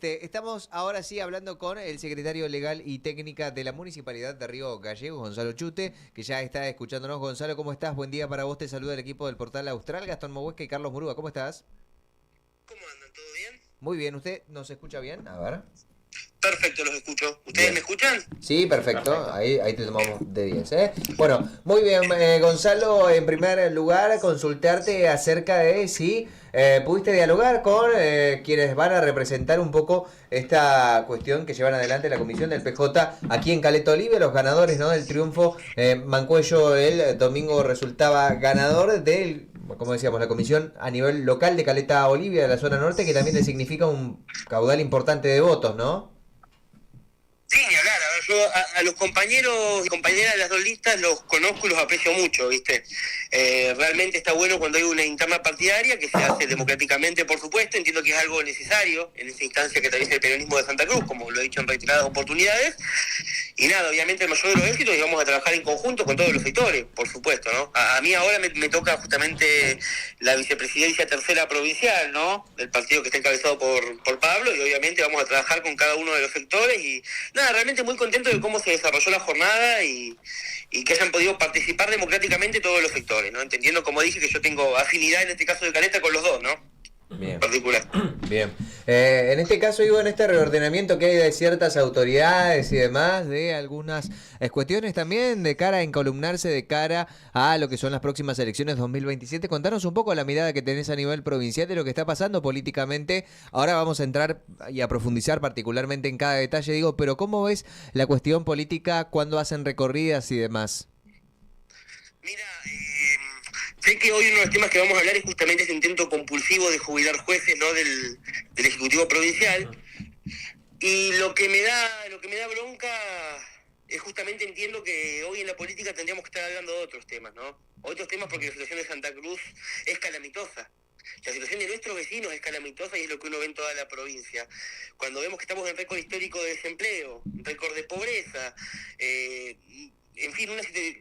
Estamos ahora sí hablando con el secretario legal y técnica de la Municipalidad de Río Gallegos, Gonzalo Chute, que ya está escuchándonos. Gonzalo, ¿cómo estás? Buen día para vos. Te saluda el equipo del Portal Austral, Gastón Mohuesca y Carlos Murúa. ¿Cómo estás? ¿Cómo andan? ¿Todo bien? Muy bien. ¿Usted nos escucha bien? A ver. Perfecto, los escucho. ¿Ustedes Bien. me escuchan? Sí, perfecto. Ahí te tomamos de 10, ¿eh? Bueno, muy bien, Gonzalo, en primer lugar, consultarte acerca de si pudiste dialogar con quienes van a representar un poco esta cuestión que llevan adelante la comisión del PJ aquí en Caleta Olivia, los ganadores, ¿no? Del triunfo. Mancuello el domingo resultaba ganador del, como decíamos, la comisión a nivel local de Caleta Olivia, de la zona norte, que también le significa un caudal importante de votos, ¿no? Sí, ni hablar. A ver, yo a los compañeros y compañeras de las dos listas los conozco y los aprecio mucho, ¿viste? Realmente está bueno cuando hay una interna partidaria que se hace democráticamente, por supuesto. Entiendo que es algo necesario en esta instancia que atraviesa el peronismo de Santa Cruz, como lo he dicho en reiteradas oportunidades. Y nada, obviamente el mayor de los éxitos y vamos a trabajar en conjunto con todos los sectores, por supuesto, ¿no? A mí ahora me toca justamente la vicepresidencia tercera provincial, ¿no? Del partido que está encabezado por Pablo, y obviamente vamos a trabajar con cada uno de los sectores y nada, realmente muy contento de cómo se desarrolló la jornada y que hayan podido participar democráticamente todos los sectores, ¿no? Entendiendo, como dije, que yo tengo afinidad en este caso de Caleta con los dos, ¿no? Bien. En particular. Bien. En este caso, digo, en este reordenamiento que hay de ciertas autoridades y demás, de algunas cuestiones también de cara a encolumnarse de cara a lo que son las próximas elecciones 2027. Contanos un poco la mirada que tenés a nivel provincial de lo que está pasando políticamente. Ahora vamos a entrar y a profundizar particularmente en cada detalle, digo, pero ¿cómo ves la cuestión política cuando hacen recorridas y demás? Mira, sé que hoy uno de los temas que vamos a hablar es justamente ese intento compulsivo de jubilar jueces, ¿no? del Ejecutivo Provincial. Y lo que me da bronca es justamente, entiendo que hoy en la política tendríamos que estar hablando de otros temas, ¿no? Otros temas, porque la situación de Santa Cruz es calamitosa. La situación de nuestros vecinos es calamitosa y es lo que uno ve en toda la provincia. Cuando vemos que estamos en récord histórico de desempleo, récord de pobreza, en fin,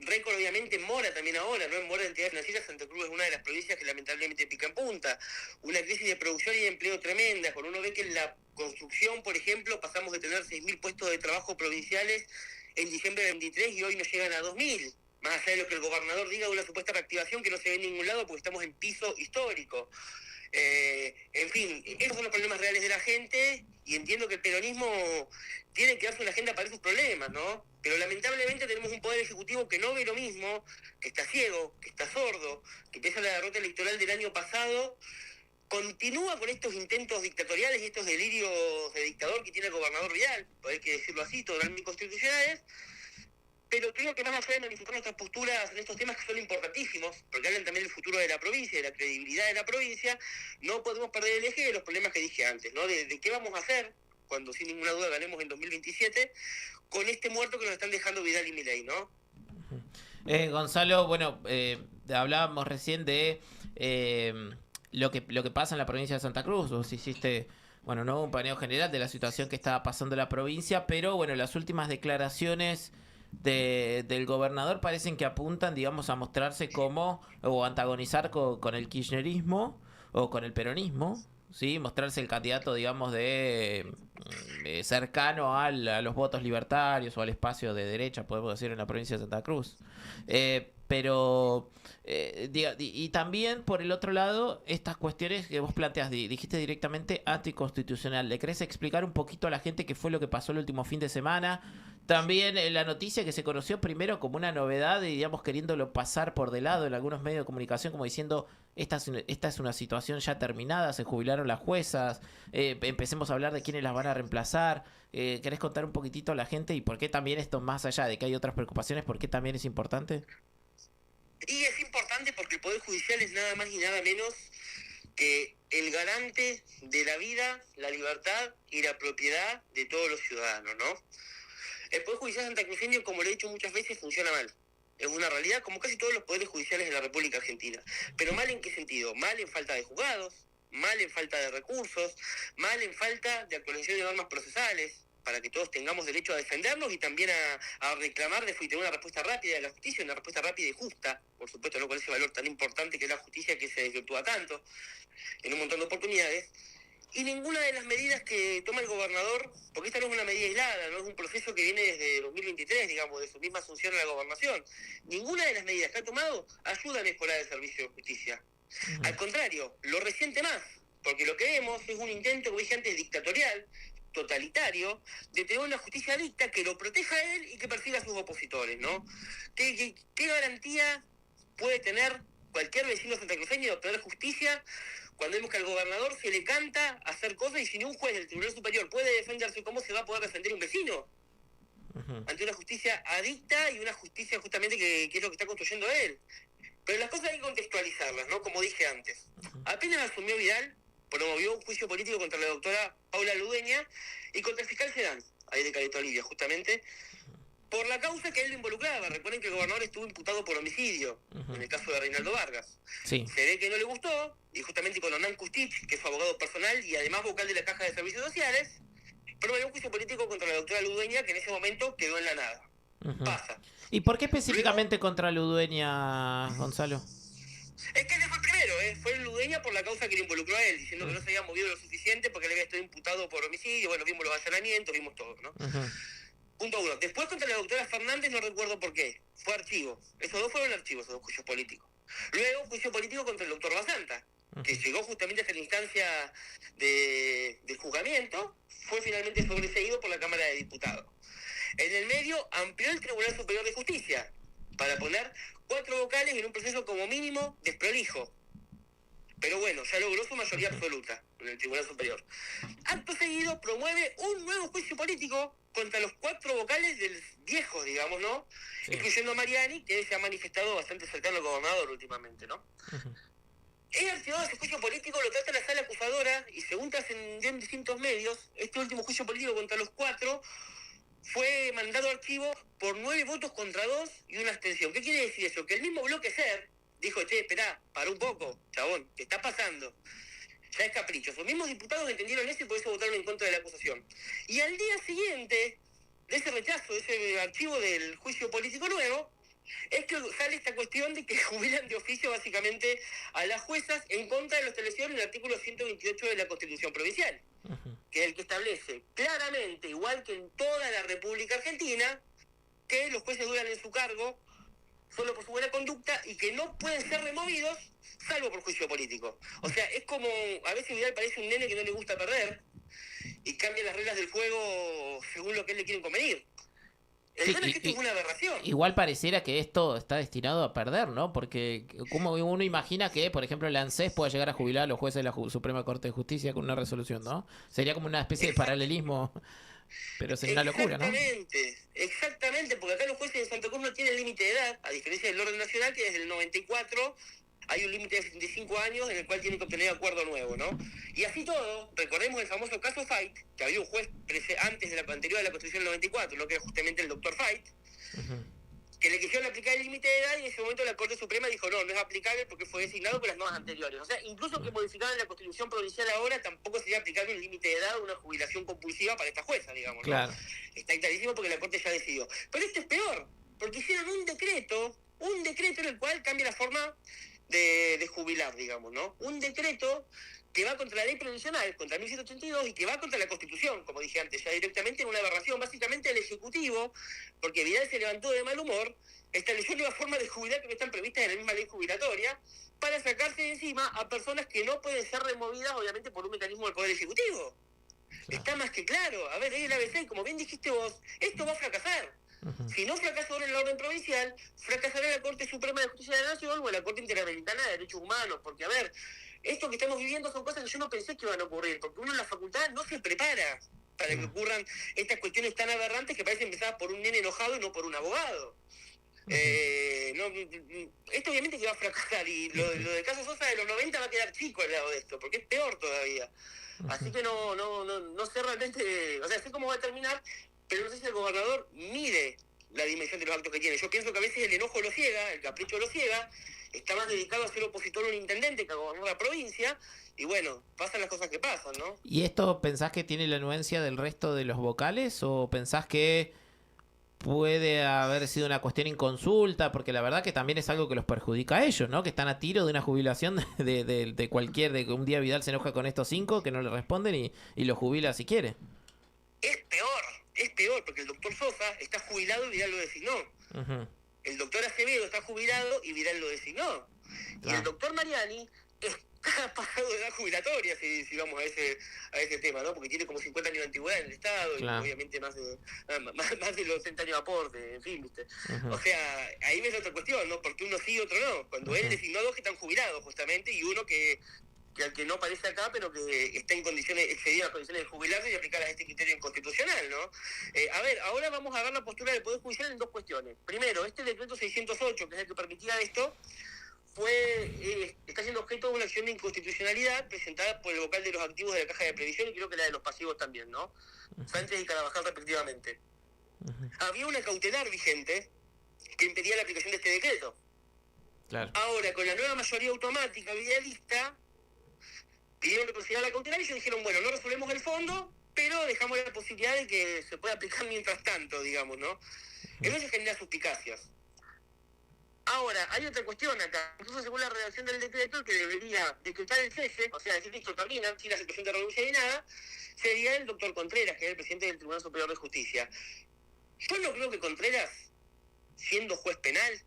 récord obviamente en mora también ahora, ¿no? En mora de entidades financieras, Santa Cruz es una de las provincias que lamentablemente pica en punta. Una crisis de producción y de empleo tremenda. Cuando uno ve que en la construcción, por ejemplo, pasamos de tener 6.000 puestos de trabajo provinciales en diciembre de 23 y hoy nos llegan a 2.000. Más allá de lo que el gobernador diga de una supuesta reactivación que no se ve en ningún lado porque estamos en piso histórico. En fin, esos son los problemas reales de la gente y entiendo que el peronismo tiene que darse una agenda para esos problemas, ¿no? Pero lamentablemente tenemos un poder ejecutivo que no ve lo mismo, que está ciego, que está sordo, que pese a la derrota electoral del año pasado, continúa con estos intentos dictatoriales y estos delirios de dictador que tiene el gobernador Vidal, por hay que decirlo así, totalmente inconstitucionales. Pero creo que más allá de manifestar nuestras posturas en estos temas que son importantísimos, porque hablan también del futuro de la provincia, de la credibilidad de la provincia, no podemos perder el eje de los problemas que dije antes, ¿no? De qué vamos a hacer cuando sin ninguna duda ganemos en 2027 con este muerto que nos están dejando Vidal y Milei, ¿no? Gonzalo, bueno, hablábamos recién de lo que pasa en la provincia de Santa Cruz. Vos hiciste, bueno, no un paneo general de la situación que estaba pasando en la provincia, pero bueno, las últimas declaraciones del gobernador parecen que apuntan, digamos, a mostrarse como o antagonizar con el kirchnerismo o con el peronismo, ¿sí? Mostrarse el candidato, digamos, cercano a los votos libertarios o al espacio de derecha, podemos decir, en la provincia de Santa Cruz. Pero y también por el otro lado estas cuestiones que vos planteas, dijiste directamente anticonstitucional. ¿Le querés explicar un poquito a la gente qué fue lo que pasó el último fin de semana? También la noticia que se conoció primero como una novedad y digamos queriéndolo pasar por de lado en algunos medios de comunicación como diciendo esta es una situación ya terminada, se jubilaron las juezas, empecemos a hablar de quiénes las van a reemplazar. ¿Querés contar un poquitito a la gente y por qué también esto, más allá de que hay otras preocupaciones, por qué también es importante? Y es importante porque el Poder Judicial es nada más y nada menos que el garante de la vida, la libertad y la propiedad de todos los ciudadanos, ¿no? El Poder Judicial santacruceño, como lo he dicho muchas veces, funciona mal. Es una realidad, como casi todos los poderes judiciales de la República Argentina. ¿Pero mal en qué sentido? Mal en falta de juzgados, mal en falta de recursos, mal en falta de actualización de normas procesales, para que todos tengamos derecho a defendernos y también a reclamar y tener una respuesta rápida de la justicia, una respuesta rápida y justa, por supuesto, no con ese valor tan importante que es la justicia que se desvirtúa tanto en un montón de oportunidades. Y ninguna de las medidas que toma el gobernador, porque esta no es una medida aislada, no es un proceso que viene desde 2023, digamos, de su misma asunción a la gobernación, ninguna de las medidas que ha tomado ayuda a mejorar el servicio de justicia. Al contrario, lo resiente más, porque lo que vemos es un intento, como dije antes, dictatorial, totalitario, de tener una justicia dicta que lo proteja a él y que persiga a sus opositores, ¿no? ¿Qué garantía puede tener cualquier vecino santacruceño de obtener justicia cuando vemos que al gobernador se le canta hacer cosas y si ni un juez del Tribunal Superior puede defenderse, cómo se va a poder defender un vecino? Ante una justicia adicta y una justicia justamente que es lo que está construyendo él. Pero las cosas hay que contextualizarlas, ¿no? Como dije antes. Apenas asumió Vidal, promovió un juicio político contra la doctora Paula Ludeña y contra el fiscal Sedán, ahí de Caleta Olivia, justamente, por la causa que él lo involucraba. Recuerden que el gobernador estuvo imputado por homicidio, en el caso de Reinaldo Vargas. Sí. Se ve que no le gustó, y justamente con Hernán Custich, que es su abogado personal y además vocal de la Caja de Servicios Sociales, promovió un juicio político contra la doctora Ludeña, que en ese momento quedó en la nada. Pasa. ¿Y por qué específicamente contra Ludueña, Gonzalo? Es que ese fue el primero, fue Ludeña por la causa que le involucró a él, diciendo que no se había movido lo suficiente porque él había estado imputado por homicidio. Bueno, vimos los allanamientos, vimos todo, ¿no? Punto uno. Después contra la doctora Fernández no recuerdo por qué. Fue archivo. Esos dos fueron archivos, esos dos juicios políticos. Luego juicio político contra el doctor Basanta, que llegó justamente hasta la instancia del juzgamiento, fue finalmente sobreseído por la Cámara de Diputados. En el medio amplió el Tribunal Superior de Justicia para poner 4 vocales en un proceso como mínimo desprolijo. Pero bueno, ya logró su mayoría absoluta en el Tribunal Superior. Acto seguido promueve un nuevo juicio político contra los 4 vocales del viejo, digamos, ¿no? Sí. Incluyendo a Mariani, que se ha manifestado bastante cercano al gobernador últimamente, ¿no? Es archivado ese juicio político, lo trata la sala acusadora y según trascendió en distintos medios, este último juicio político contra los 4 fue mandado a archivo por 9 votos contra 2 y una abstención. ¿Qué quiere decir eso? Que el mismo bloque SER dijo, che, esperá, pará un poco, chabón, ¿qué está pasando? Ya es capricho. Los mismos diputados entendieron eso y por eso votaron en contra de la acusación. Y al día siguiente de ese rechazo, de ese archivo del juicio político nuevo, es que sale esta cuestión de que jubilan de oficio básicamente a las juezas en contra de lo establecido en el artículo 128 de la Constitución Provincial, que es el que establece claramente, igual que en toda la República Argentina, que los jueces duran en su cargo solo por su buena conducta y que no pueden ser removidos salvo por juicio político. O sea, es como, a veces Vidal parece un nene que no le gusta perder y cambia las reglas del juego según lo que él le quiere convenir. El tema es que esto es una aberración. Igual pareciera que esto está destinado a perder, ¿no? Porque como uno imagina que, por ejemplo, el ANSES pueda llegar a jubilar a los jueces de la Suprema Corte de Justicia con una resolución, ¿no? Sería como una especie de paralelismo, pero sería una locura, ¿no? Exactamente, porque acá los jueces de Santa Cruz no tienen límite de edad, a diferencia del orden nacional, que desde el 94 hay un límite de 65 años en el cual tienen que obtener acuerdo nuevo, ¿no? Y así todo, recordemos el famoso caso Fait, que había un juez antes de la anterior de la Constitución del 94, ¿no? Que era justamente el doctor Fait, que le quisieron aplicar el límite de edad y en ese momento la Corte Suprema dijo no es aplicable porque fue designado por las normas anteriores. O sea, incluso que modificaran la Constitución Provincial ahora, tampoco sería aplicable un límite de edad o una jubilación compulsiva para esta jueza, digamos, ¿no? Claro. Está clarísimo porque la Corte ya decidió. Pero esto es peor, porque hicieron un decreto en el cual cambia la forma de jubilar, digamos, ¿no? Un decreto que va contra la ley provisional, contra 1182, y que va contra la Constitución, como dije antes, ya directamente en una aberración básicamente del Ejecutivo, porque Vidal se levantó de mal humor, estableció nuevas formas de jubilar que no están previstas en la misma ley jubilatoria, para sacarse de encima a personas que no pueden ser removidas, obviamente, por un mecanismo del Poder Ejecutivo. Claro. Está más que claro. A ver, es el ABC, como bien dijiste vos, esto va a fracasar. Si no fracasa ahora en la orden provincial, fracasará en la Corte Suprema de Justicia de la Nación o en la Corte Interamericana de Derechos Humanos, porque, a ver, esto que estamos viviendo son cosas que yo no pensé que iban a ocurrir, porque uno en la facultad no se prepara para que ocurran estas cuestiones tan aberrantes que parecen empezadas por un nene enojado y no por un abogado. Esto obviamente que va a fracasar, y lo del caso Sosa de los 90 va a quedar chico al lado de esto, porque es peor todavía. Así que no sé realmente, o sea, sé cómo va a terminar, pero no sé si el gobernador mide la dimensión de los actos que tiene. Yo pienso que a veces el enojo lo ciega, el capricho lo ciega, está más dedicado a ser opositor a un intendente que a gobernar la provincia, y bueno, pasan las cosas que pasan, ¿no? ¿Y esto pensás que tiene la anuencia del resto de los vocales o pensás que puede haber sido una cuestión inconsulta, porque la verdad que también es algo que los perjudica a ellos, ¿no? Que están a tiro de una jubilación de cualquier, de que un día Vidal se enoja con estos 5 que no le responden y lo jubila si quiere. Es peor, porque el doctor Sosa está jubilado y Vidal lo designó. Uh-huh. El doctor Acevedo está jubilado y Vidal lo designó. Y el doctor Mariani está pasado de edad jubilatoria, si vamos a ese tema, ¿no? Porque tiene como 50 años de antigüedad en el Estado, y obviamente más de los 60 años de aporte, en fin, ¿viste? O sea, ahí ves otra cuestión, ¿no? Porque uno sí y otro no. Cuando él designó 2 que están jubilados, justamente, y uno que al que no aparece acá, pero que está en condiciones, excedidas las condiciones de jubilarse y aplicar a este criterio inconstitucional, ¿no? A ver, ahora vamos a ver la postura del Poder Judicial en 2 cuestiones. Primero, este decreto 608, que es el que permitía esto, está siendo objeto de una acción de inconstitucionalidad presentada por el vocal de los activos de la Caja de Previsión y creo que la de los pasivos también, ¿no? Sánchez y Carabajal respectivamente. Había una cautelar vigente que impedía la aplicación de este decreto. Claro. Ahora, con la nueva mayoría automática vidalista, pidieron reconsiderar la cautelar y ellos dijeron, bueno, no resolvemos el fondo, pero dejamos la posibilidad de que se pueda aplicar mientras tanto, digamos, ¿no? Eso genera suspicacias. Ahora, hay otra cuestión acá. Incluso según la redacción del decreto, el que debería decretar el cese, o sea, decir, listo, terminan, sin la situación de renuncia ni nada, sería el doctor Contreras, que es el presidente del Tribunal Superior de Justicia. Yo no creo que Contreras, siendo juez penal,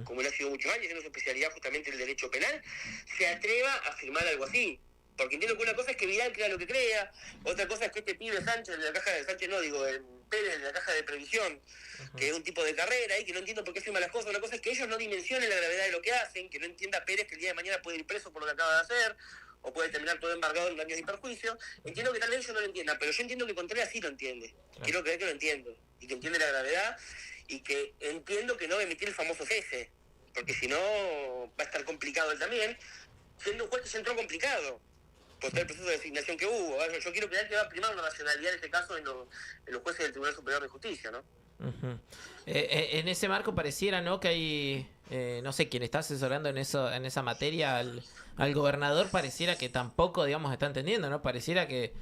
como él ha sido muchos años, siendo su especialidad justamente el derecho penal, se atreva a firmar algo así. Porque entiendo que una cosa es que Vidal crea lo que crea, otra cosa es que este pibe Sánchez, de la caja de Sánchez, no, digo, el Pérez de la Caja de Previsión, que es un tipo de carrera y que no entiendo por qué firma las cosas. Una cosa es que ellos no dimensionen la gravedad de lo que hacen, que no entienda Pérez que el día de mañana puede ir preso por lo que acaba de hacer, o puede terminar todo embargado en daños y perjuicios. Entiendo que tal vez ellos no lo entiendan, pero yo entiendo que Contreras sí lo entiende. Claro. Quiero creer que lo entiendo, y que entiende la gravedad, y que entiendo que no va a emitir el famoso cese, porque si no va a estar complicado él también, siendo un juez que se entró complicado por todo el proceso de designación que hubo. Yo quiero creer que va a primar una racionalidad en este caso en los jueces del Tribunal Superior de Justicia, ¿no? En ese marco pareciera, ¿no?, que hay, no sé, quien está asesorando en esa materia al gobernador, pareciera que tampoco, digamos, está entendiendo, ¿no? Pareciera que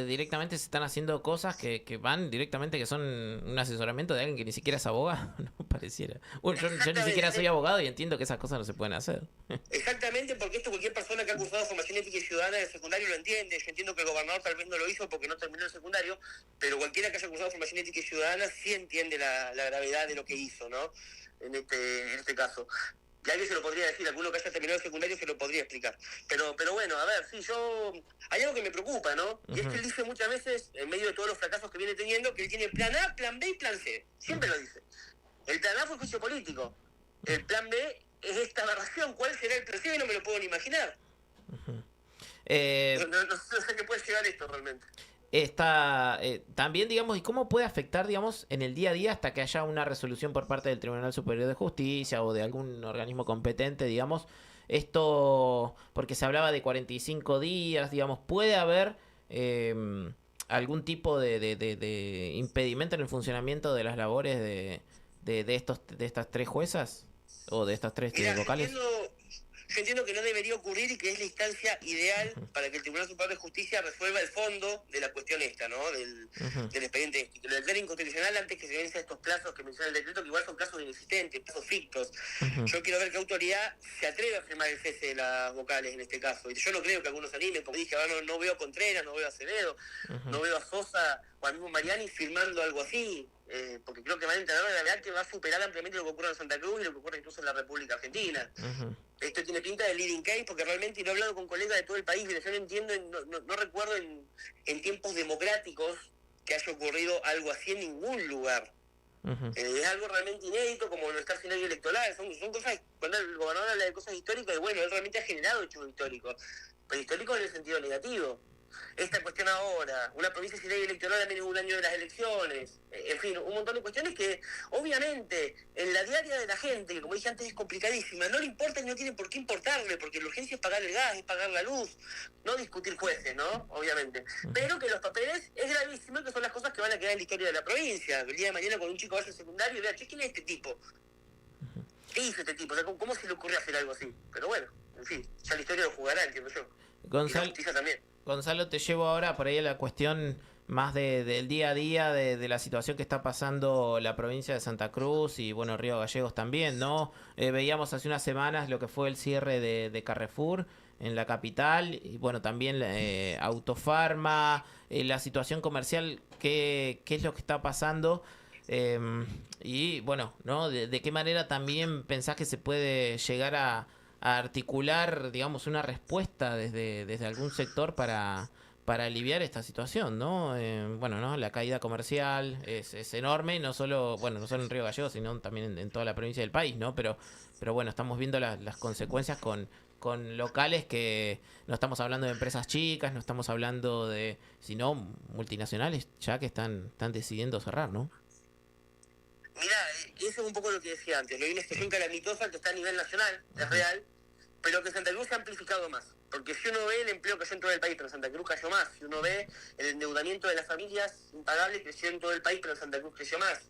directamente se están haciendo cosas que van directamente, que son un asesoramiento de alguien que ni siquiera es abogado, ¿no? Pareciera. Bueno, yo ni siquiera soy abogado y entiendo que esas cosas no se pueden hacer. Exactamente, porque esto cualquier persona que ha cursado formación ética y ciudadana de secundario lo entiende. Yo entiendo que el gobernador tal vez no lo hizo porque no terminó el secundario, pero cualquiera que haya cursado formación ética y ciudadana sí entiende la gravedad de lo que hizo, ¿no? En este caso. Y alguien se lo podría decir, alguno que haya terminado el secundario se lo podría explicar. Pero bueno, a ver, sí, hay algo que me preocupa, ¿no? Y es que él dice muchas veces, en medio de todos los fracasos que viene teniendo, que él tiene plan A, plan B y plan C. Siempre lo dice. El plan A fue el juicio político. El plan B es esta aberración. ¿Cuál será el plan C? No me lo puedo ni imaginar. No sé qué puede llegar esto realmente. También, digamos, ¿y cómo puede afectar, digamos, en el día a día hasta que haya una resolución por parte del Tribunal Superior de Justicia o de algún organismo competente, digamos, esto, porque se hablaba de 45 días, digamos, puede haber algún tipo de impedimento en el funcionamiento de las labores de estas 3 juezas o de estas 3 vocales? Yo entiendo que no debería ocurrir y que es la instancia ideal para que el Tribunal Superior de Justicia resuelva el fondo de la cuestión esta, ¿no? Del expediente. Y que lo declare inconstitucional antes que se venzan estos plazos que menciona el decreto, que igual son plazos inexistentes, plazos fictos. Yo quiero ver qué autoridad se atreve a firmar el cese de las vocales en este caso. Y yo no creo que algunos se animen, como dije, ahora no veo a Contreras, no veo a Acevedo, no veo a Sosa o al mismo Mariani firmando algo así. Porque creo que van a entender la gravedad que va a superar ampliamente lo que ocurre en Santa Cruz y lo que ocurre incluso en la República Argentina. Esto tiene pinta de leading case porque realmente, y lo he hablado con colegas de todo el país, yo no entiendo, no recuerdo en tiempos democráticos que haya ocurrido algo así en ningún lugar. Es algo realmente inédito, como no estar escenario electoral, son cosas, cuando el gobernador habla de cosas históricas, y bueno, él realmente ha generado hechos históricos, pero históricos en el sentido negativo. Esta cuestión ahora, una provincia sin ley electoral a menos de un año de las elecciones, en fin, un montón de cuestiones que obviamente en la diaria de la gente, que como dije antes es complicadísima, no le importa y no tiene por qué importarle, porque la urgencia es pagar el gas, es pagar la luz, no discutir jueces, ¿no? Obviamente. Pero que los papeles es gravísimo y que son las cosas que van a quedar en la historia de la provincia. El día de mañana cuando un chico vaya al secundario y vea, che, ¿quién es este tipo? ¿Qué hizo este tipo? O sea, ¿cómo se le ocurrió hacer algo así? Pero bueno, en fin, ya la historia lo jugará, entiendo yo. Gonzalo, y la justicia también. Gonzalo, te llevo ahora por ahí a la cuestión más del día a día, de la situación que está pasando la provincia de Santa Cruz y, bueno, Río Gallegos también, ¿no? Veíamos hace unas semanas lo que fue el cierre de Carrefour en la capital y, bueno, también Autofarma, la situación comercial, qué es lo que está pasando. Eh, y, bueno, ¿no? De qué manera también pensás que se puede llegar a articular, digamos, una respuesta desde algún sector para aliviar esta situación, ¿no? Bueno, ¿no? La caída comercial es enorme, no solo, bueno, no solo en Río Gallegos, sino también en toda la provincia del país, ¿no? Pero bueno, estamos viendo las consecuencias con locales que no estamos hablando de empresas chicas, no estamos hablando de, sino multinacionales ya que están decidiendo cerrar, ¿no? Mira, eso es un poco lo que decía antes, ¿no? Hay una situación calamitosa que está a nivel nacional, es real, pero que Santa Cruz se ha amplificado más. Porque si uno ve el empleo que cayó en todo el país, pero en Santa Cruz cayó más. Si uno ve el endeudamiento de las familias impagable, creció en todo el país, pero en Santa Cruz creció más.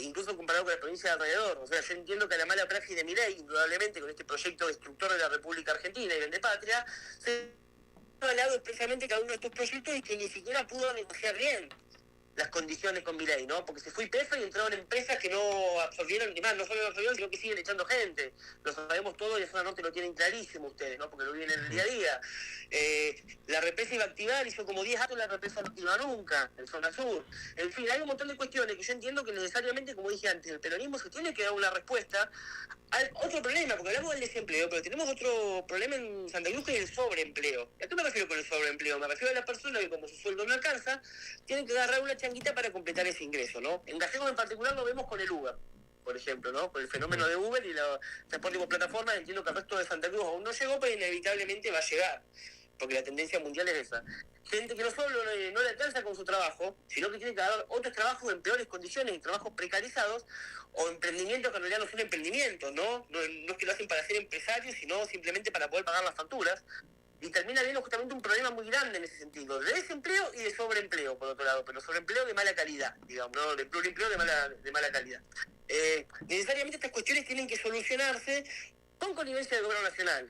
Incluso comparado con las provincias de alrededor. O sea, yo entiendo que la mala praxis de Milei, indudablemente, con este proyecto destructor de la República Argentina y vende patria, se ha hablado expresamente cada uno de estos proyectos y que ni siquiera pudo negociar bien las condiciones con Milei, ¿no? Porque se fue YPF y entraron empresas que no absorbieron, ni más, no solo lo absorbieron, sino que siguen echando gente. Lo sabemos todo y eso no te lo tienen clarísimo ustedes, ¿no? Porque lo viven en el día a día. La represa iba a activar, hizo como 10 años la represa no activa nunca, en zona sur. En fin, hay un montón de cuestiones que yo entiendo que necesariamente, como dije antes, el peronismo se tiene que dar una respuesta al otro problema, porque hablamos del desempleo, pero tenemos otro problema en Santa Cruz que es el sobreempleo. ¿A qué me refiero con el sobreempleo? Me refiero a las personas que, como su sueldo no alcanza, tienen que agarrar una changuita para completar ese ingreso, ¿no? En Gallegos en particular lo vemos con el Uber, por ejemplo, ¿no? Con el fenómeno de Uber y la transporte por plataforma. Entiendo que el resto de Santa Cruz aún no llegó, pero inevitablemente va a llegar, porque la tendencia mundial es esa. Gente que no solo no le alcanza con su trabajo, sino que tiene que dar otros trabajos en peores condiciones, trabajos precarizados, o emprendimientos que en realidad no son emprendimientos, ¿no? No es que lo hacen para ser empresarios, sino simplemente para poder pagar las facturas. Y termina habiendo justamente un problema muy grande en ese sentido, de desempleo y de sobreempleo, por otro lado, pero sobreempleo de mala calidad, digamos, ¿no? De pluriempleo de mala calidad. Necesariamente estas cuestiones tienen que solucionarse con connivencia del gobierno nacional.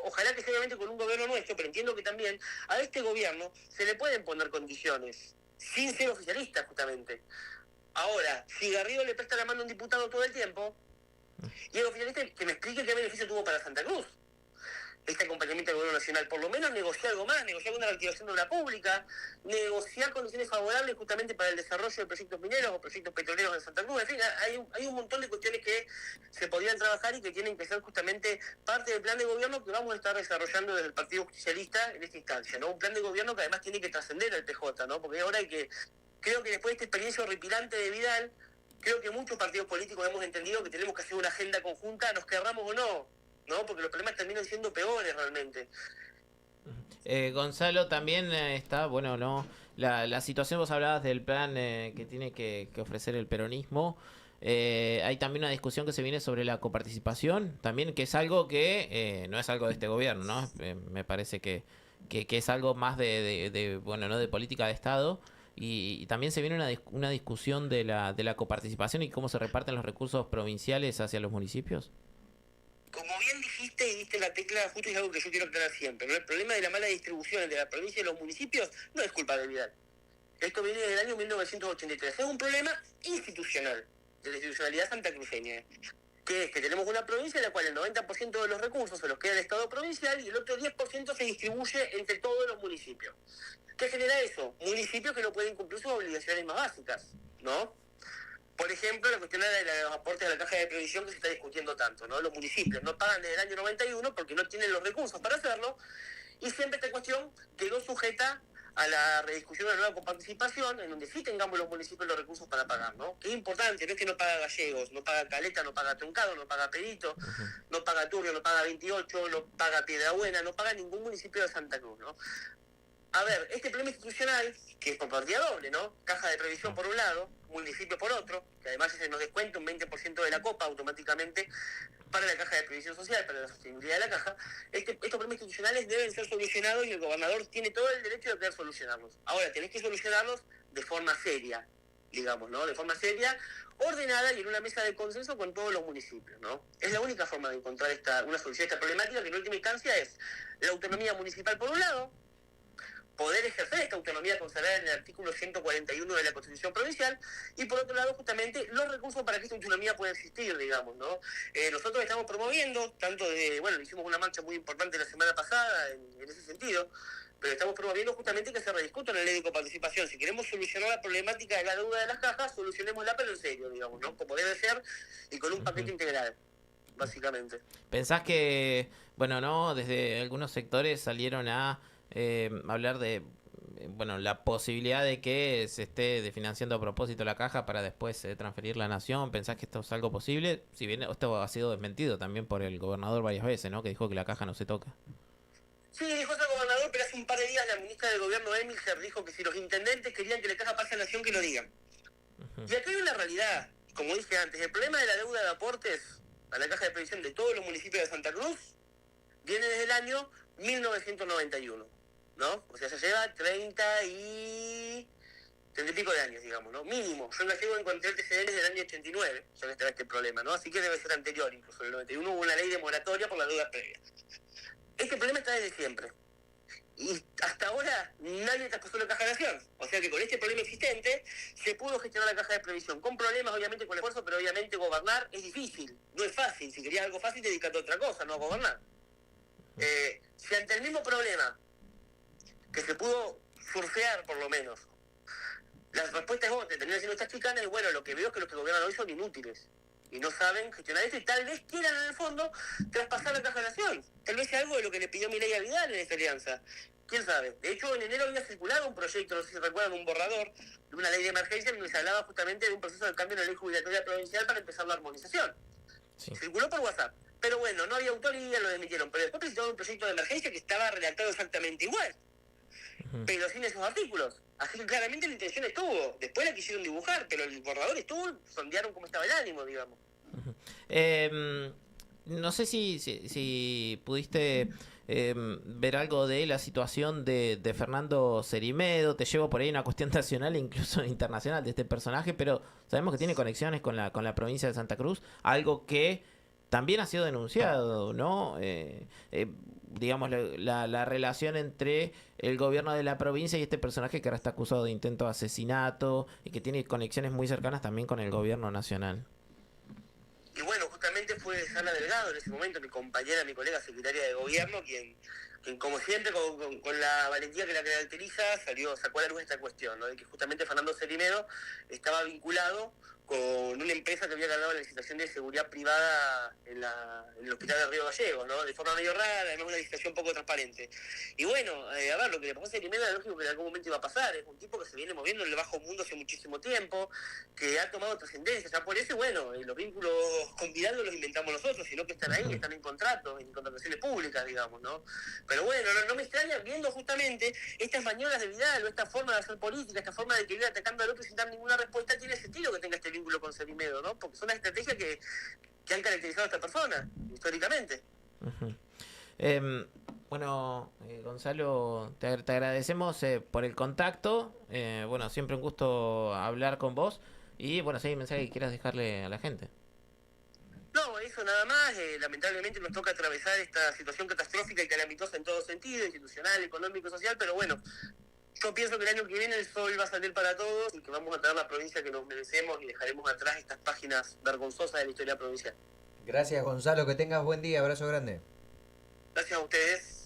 Ojalá que sea obviamente con un gobierno nuestro, pero entiendo que también a este gobierno se le pueden poner condiciones, sin ser oficialista justamente. Ahora, si Garrido le presta la mano a un diputado todo el tiempo, y el oficialista que me explique qué beneficio tuvo para Santa Cruz este acompañamiento del gobierno nacional, por lo menos negociar algo más, negociar una reactivación de obra pública, negociar condiciones favorables justamente para el desarrollo de proyectos mineros o proyectos petroleros en Santa Cruz. En fin, hay un montón de cuestiones que se podrían trabajar y que tienen que ser justamente parte del plan de gobierno que vamos a estar desarrollando desde el Partido Justicialista en esta instancia, ¿no? Un plan de gobierno que además tiene que trascender al PJ, ¿no? Porque ahora creo que después de esta experiencia horripilante de Vidal, creo que muchos partidos políticos hemos entendido que tenemos que hacer una agenda conjunta, nos querramos o no, porque los problemas terminan siendo peores realmente. Gonzalo, también está, bueno, no, la situación, vos hablabas del plan que tiene que ofrecer el peronismo. Hay también una discusión que se viene sobre la coparticipación, también, que es algo que no es algo de este gobierno, ¿no? Me parece que es algo más bueno, ¿no? De política de Estado. Y también se viene una discusión de la coparticipación y cómo se reparten los recursos provinciales hacia los municipios. Como bien dijiste y diste la tecla, justo es algo que yo quiero aclarar siempre, ¿no? El problema de la mala distribución entre la provincia y los municipios no es culpa de Vidal. Esto viene del año 1983. Es un problema institucional, de la institucionalidad santacruceña, que es que tenemos una provincia en la cual el 90% de los recursos se los queda el Estado provincial y el otro 10% se distribuye entre todos los municipios. ¿Qué genera eso? Municipios que no pueden cumplir sus obligaciones más básicas, ¿no? Por ejemplo, la cuestión de los aportes a la caja de previsión que se está discutiendo tanto, ¿no? Los municipios no pagan desde el año 91 porque no tienen los recursos para hacerlo, y siempre esta cuestión quedó sujeta a la rediscusión de la nueva coparticipación, en donde sí tengamos los municipios los recursos para pagar, ¿no? Que es importante, no es que no paga Gallegos, no paga Caleta, no paga Truncado, no paga Perito, no paga Turbio, no paga 28, no paga Piedrabuena, no paga ningún municipio de Santa Cruz, ¿no? A ver, este problema institucional, que es por partida doble, ¿no? Caja de previsión por un lado, municipio por otro, que además se nos descuenta un 20% de la copa automáticamente para la caja de previsión social, para la sostenibilidad de la caja. Estos problemas institucionales deben ser solucionados y el gobernador tiene todo el derecho de poder solucionarlos. Ahora, tenés que solucionarlos de forma seria, digamos, ¿no? De forma seria, ordenada y en una mesa de consenso con todos los municipios, ¿no? Es la única forma de encontrar una solución a esta problemática, que en última instancia es la autonomía municipal por un lado, poder ejercer esta autonomía consagrada en el artículo 141 de la Constitución Provincial, y por otro lado, justamente, los recursos para que esta autonomía pueda existir, digamos, ¿no? Nosotros estamos promoviendo, hicimos una marcha muy importante la semana pasada en ese sentido, pero estamos promoviendo justamente que se rediscuta en la ley de coparticipación. Si queremos solucionar la problemática de la deuda de las cajas, solucionémosla, pero en serio, digamos, ¿no? Como debe ser, y con un paquete integral, básicamente. ¿Pensás que, desde algunos sectores salieron a hablar de la posibilidad de que se esté financiando a propósito la caja para después transferir la nación? ¿Pensás que esto es algo posible? Si bien esto ha sido desmentido también por el gobernador varias veces, ¿no? Que dijo que la caja no se toca. Sí, dijo eso el gobernador, pero hace un par de días la ministra del gobierno, Emilser, dijo que si los intendentes querían que la caja pase a nación, que lo digan. Y acá hay una realidad, como dije antes, el problema de la deuda de aportes a la caja de previsión de todos los municipios de Santa Cruz viene desde el año 1991, ¿no? O sea, se lleva 30 y pico de años, digamos, ¿no? Mínimo. Yo nací en cuanto antecedentes del año 89, ya que estaba este problema, ¿no? Así que debe ser anterior, incluso en el 91 hubo una ley de moratoria por la deuda previa. Este problema está desde siempre. Y hasta ahora nadie traspasó la caja de nación. O sea que con este problema existente se pudo gestionar la caja de previsión. Con problemas, obviamente, con esfuerzo, pero obviamente gobernar es difícil. No es fácil. Si querías algo fácil, dedícate a otra cosa, no a gobernar. Si ante el mismo problema, que se pudo surfear por lo menos, la respuesta es otra, terminan siendo estas chicanas, y bueno, lo que veo es que los que gobiernan hoy son inútiles. Y no saben gestionar esto, y tal vez quieran en el fondo traspasar la caja de nación. Tal vez sea algo de lo que le pidió Milei a Vidal en esta alianza. ¿Quién sabe? De hecho, en enero había circulado un proyecto, no sé si recuerdan, un borrador de una ley de emergencia en donde se hablaba justamente de un proceso de cambio en la ley jubilatoria provincial para empezar la armonización. Sí. Circuló por WhatsApp. Pero bueno, no había autoría, lo desmitieron. Pero después presentaron un proyecto de emergencia que estaba redactado exactamente igual, pero sin esos artículos. Así que claramente la intención estuvo. Después la quisieron dibujar, pero el borrador estuvo, sondearon cómo estaba el ánimo, digamos. No sé si pudiste ver algo de la situación de Fernando Cerimedo. Te llevo por ahí una cuestión nacional e incluso internacional de este personaje, pero sabemos que tiene conexiones con la provincia de Santa Cruz, algo que también ha sido denunciado, ¿no? Digamos, la relación entre el gobierno de la provincia y este personaje que ahora está acusado de intento de asesinato y que tiene conexiones muy cercanas también con el gobierno nacional. Y bueno, justamente fue Ana Delgado en ese momento, mi compañera, mi colega secretaria de gobierno, quien como siempre, con la valentía que la caracteriza, sacó a la luz esta cuestión, ¿no? De que justamente Fernando Cerimedo estaba vinculado con una empresa que había ganado la licitación de seguridad privada en el hospital de Río Gallegos, ¿no? De forma medio rara, además una licitación poco transparente. Y bueno, lo que le pasó a Cerimedo era lógico que en algún momento iba a pasar. Es un tipo que se viene moviendo en el bajo mundo hace muchísimo tiempo, que ha tomado trascendencia. O sea, por eso, bueno, los vínculos con Vidal no los inventamos nosotros, sino que están ahí, están en contratos, en contrataciones públicas, digamos, ¿no? Pero bueno, no me extraña viendo justamente estas maniobras de Vidal o esta forma de hacer política, esta forma de que ir atacando al otro sin dar ninguna respuesta, tiene sentido que tenga este vínculo con Cerimedo, ¿no? Porque son las estrategias que han caracterizado a esta persona, históricamente. Gonzalo, te agradecemos por el contacto. Siempre un gusto hablar con vos. Y si hay un mensaje que quieras dejarle a la gente. No, eso nada más. Lamentablemente nos toca atravesar esta situación catastrófica y calamitosa en todo sentido, institucional, económico, social, pero bueno, yo pienso que el año que viene el sol va a salir para todos y que vamos a tener la provincia que nos merecemos y dejaremos atrás estas páginas vergonzosas de la historia provincial. Gracias, Gonzalo, que tengas buen día, abrazo grande. Gracias a ustedes.